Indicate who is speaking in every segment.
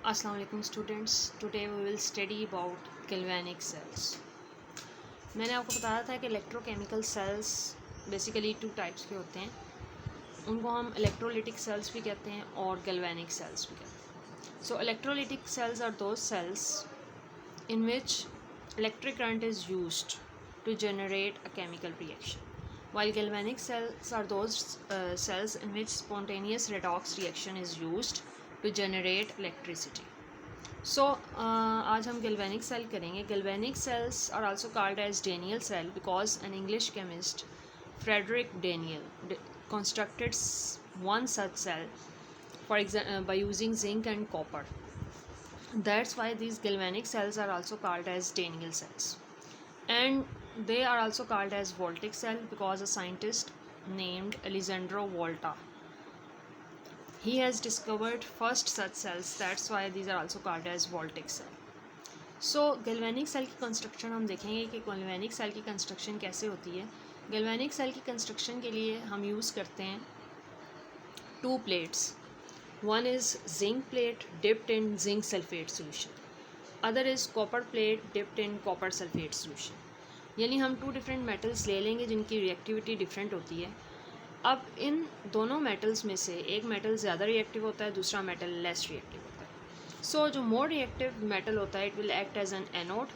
Speaker 1: Assalamu alaikum students. Today we will study about galvanic cells. मैंने आपको बताया था कि electrochemical cells basically two types के होते हैं. उनको हम इलेक्ट्रोलिटिक सेल्स भी कहते हैं और गैल्वेनिक सेल्स भी कहते हैं. So electrolytic cells are those cells in which electric current is used to generate a chemical reaction, while galvanic cells are those cells in which spontaneous redox reaction is used to generate electricity. So आज हम galvanic cell करेंगे. Galvanic cells are also called as Daniell cell because an English chemist, Frederick Daniell, constructed one such cell by using zinc and copper. That's why these galvanic cells are also called as Daniell cells, and they are also called as Voltaic cell because a scientist named Alessandro Volta, he has discovered first such cells. That's why these are also called as Voltaic cell. So galvanic cell की construction हम देखेंगे कि galvanic cell की construction कैसे होती है. galvanic cell की construction के लिए हम यूज़ करते हैं two plates. One is zinc plate dipped in zinc sulfate solution. Other is copper plate dipped in copper sulfate solution. यानी हम टू डिफरेंट मेटल्स ले लेंगे जिनकी रिएक्टिविटी डिफरेंट होती है. अब इन दोनों मेटल्स में से एक मेटल ज़्यादा रिएक्टिव होता है, दूसरा मेटल लेस रिएक्टिव होता है. सो जो मोर रिएक्टिव मेटल होता है it will act as an anode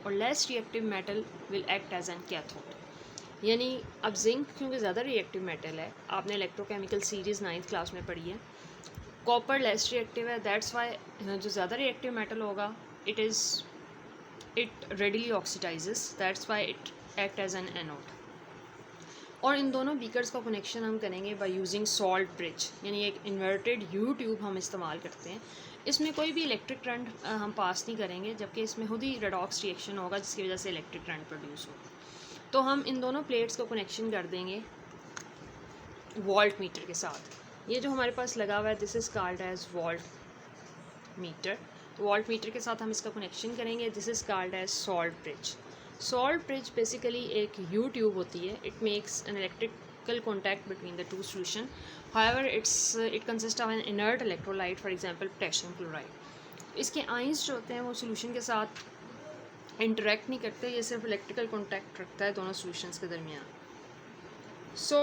Speaker 1: और less reactive metal will act as an cathode. यानी अब जिंक क्योंकि ज़्यादा रिएक्टिव मेटल है, आपने इलेक्ट्रोकेमिकल सीरीज़ 9th क्लास में पढ़ी है. कॉपर लेस रिएक्टिव है, दैट्स वाई जो ज़्यादा रिएक्टिव मेटल होगा it readily oxidises, that's why it act as an anode. और इन दोनों बीकर्स का कनेक्शन हम करेंगे बाय यूजिंग सॉल्ट ब्रिज, यानी एक इन्वर्टेड यू ट्यूब हम इस्तेमाल करते हैं. इसमें कोई भी इलेक्ट्रिक करंट हम पास नहीं करेंगे, जबकि इसमें खुद ही रेडॉक्स रिएक्शन होगा जिसकी वजह से इलेक्ट्रिक करंट प्रोड्यूस होगा. तो हम इन दोनों प्लेट्स को कनेक्शन कर देंगे वोल्ट मीटर के साथ. ये जो हमारे पास लगा हुआ है this is called as volt meter. Volt meter के साथ हम इसका कनेक्शन करेंगे. This is called as salt bridge. Salt bridge basically एक यू ट्यूब होती है. It makes an electrical contact between the two solution. However it consist of an inert electrolyte, for example potassium chloride. इसके ions जो होते हैं वो solution के साथ इंटरेक्ट नहीं करते, ये सिर्फ इलेक्ट्रिकल कॉन्टैक्ट रखता है दोनों सोल्यूशंस के दरमियान. सो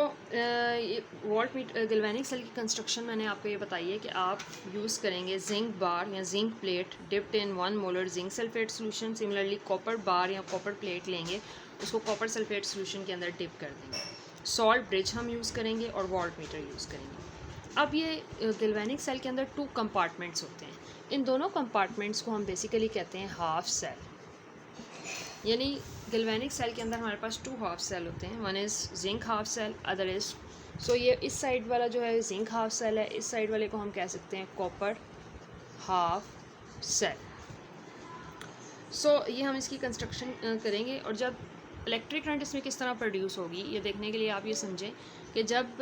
Speaker 1: वोल्ट मीटर गैल्वेनिक सेल की कंस्ट्रक्शन मैंने आपको ये बताई है कि आप यूज़ करेंगे जिंक बार या zinc plate dipped in 1 molar zinc sulphate solution. Similarly copper bar या कॉपर प्लेट लेंगे, उसको कॉपर सल्फेट सोल्यूशन के अंदर डिप कर देंगे. सॉल्ट ब्रिज हम यूज़ करेंगे और वोल्ट मीटर यूज़ करेंगे. अब ये गैल्वेनिक सेल के अंदर 2 कंपार्टमेंट्स होते हैं. इन दोनों कंपार्टमेंट्स को हम बेसिकली कहते हैं हाफ सेल. यानी गैल्वेनिक सेल के अंदर हमारे पास 2 हाफ सेल होते हैं. One is zinc half cell, other is so ये इस साइड वाला जो है जिंक हाफ सेल है, इस साइड वाले को हम कह सकते हैं कॉपर हाफ सेल. सो ये हम इसकी कंस्ट्रक्शन करेंगे. और जब इलेक्ट्रिक करंट इसमें किस तरह प्रोड्यूस होगी ये देखने के लिए आप ये समझें कि जब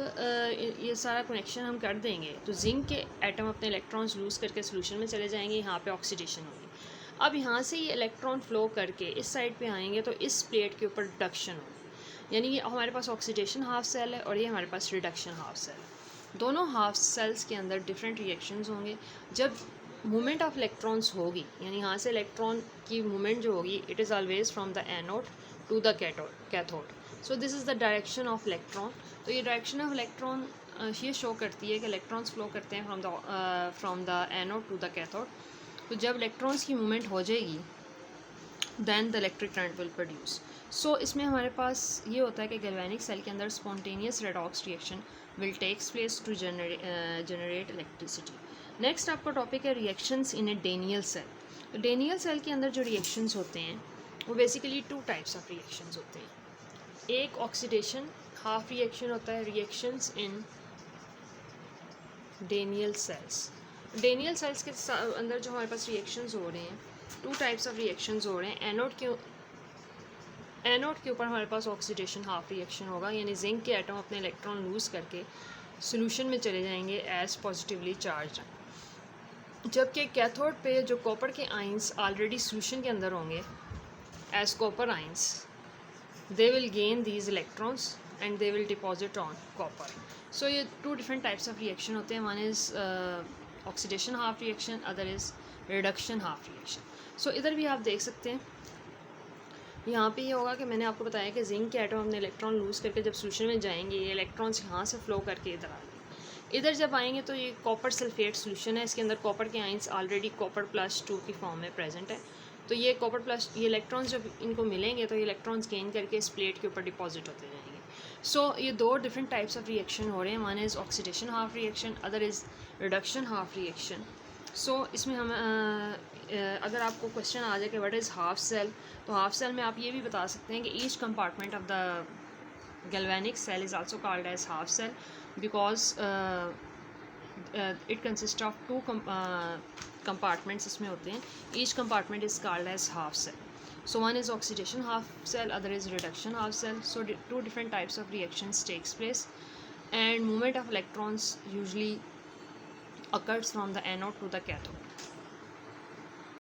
Speaker 1: ये सारा कनेक्शन हम कर देंगे तो जिंक के एटम अपने इलेक्ट्रॉन्स लूज़ करके सोल्यूशन में चले जाएंगे. यहाँ पे ऑक्सीडेशन होगी. अब यहाँ से ये इलेक्ट्रॉन फ्लो करके इस साइड पे आएंगे तो इस प्लेट के ऊपर रिडक्शन होगी. यानी ये हमारे पास ऑक्सीडेशन हाफ सेल है और ये हमारे पास रिडक्शन हाफ सेल है. दोनों हाफ सेल्स के अंदर डिफरेंट रिएक्शंस होंगे. जब मूवमेंट ऑफ इलेक्ट्रॉन्स होगी, यानी यहाँ से इलेक्ट्रॉन की मूवमेंट जो होगी it is always from the anode to the cathode. So this is the direction of electron. तो ये डायरेक्शन ऑफ इलेक्ट्रॉन ये शो करती है कि इलेक्ट्रॉन्स फ्लो करते हैं from the anode to the cathode. तो जब इलेक्ट्रॉन्स की मूवमेंट हो जाएगी then the electric current will produce. So इसमें हमारे पास ये होता है कि गैल्वेनिक सेल के अंदर spontaneous redox reaction will takes place to generate electricity. Next आपका टॉपिक है reactions in a Daniell cell. तो डेनियल सेल के अंदर जो रिएक्शंस होते हैं वो बेसिकली 2 टाइप्स ऑफ रिएक्शंस होते हैं. एक ऑक्सीडेशन हाफ रिएक्शन होता है. Reactions in Daniell cells. Daniell cells के अंदर जो हमारे पास रिएक्शंस हो रहे हैं 2 टाइप्स ऑफ रिएक्शंस हो रहे हैं. एनोड के ऊपर हमारे पास ऑक्सीडेशन हाफ रिएक्शन होगा, यानी जिंक के एटम अपने इलेक्ट्रॉन लूज़ करके सोल्यूशन में चले जाएंगे एज पॉजिटिवली चार्ज. जबकि कैथोड पे जो कॉपर के आइंस ऑलरेडी सोल्यूशन के अंदर होंगे as copper ions, they will gain these electrons and they will deposit on copper. So ये 2 डिफरेंट टाइप्स ऑफ रिएक्शन होते हैं. One is oxidation half reaction, other is reduction half reaction. So इधर भी आप देख सकते हैं, यहाँ पे ये होगा कि मैंने आपको बताया कि जिंक के एटम अपने इलेक्ट्रॉन लूज़ करके जब सोल्यूशन में जाएंगे, ये इलेक्ट्रॉन्स यहाँ से फ्लो करके इधर आएंगे. इधर जब आएंगे तो ये कॉपर सल्फेट सोल्यूशन है, इसके अंदर कॉपर के आइंस ऑलरेडी कॉपर+2 की फॉर्म में प्रेजेंट है. तो ये ये इलेक्ट्रॉन्स जब इनको मिलेंगे तो ये इलेक्ट्रॉन्स गेन करके इस प्लेट के ऊपर डिपॉजिट होते जाएंगे. सो ये दो डिफरेंट टाइप्स ऑफ रिएक्शन हो रहे हैं. One is oxidation half reaction, other is reduction half reaction. So इसमें हम अगर आपको क्वेश्चन आ जाए कि व्हाट इज़ हाफ सेल, तो हाफ सेल में आप ये भी बता सकते हैं कि each compartment of the galvanic cell is also called as half cell because it consists of two compartments इसमें होते हैं. Each compartment is called as half cell. So one is oxidation half cell, other is reduction half cell. So two different types of reactions takes place, and movement of electrons usually occurs from the anode to the cathode.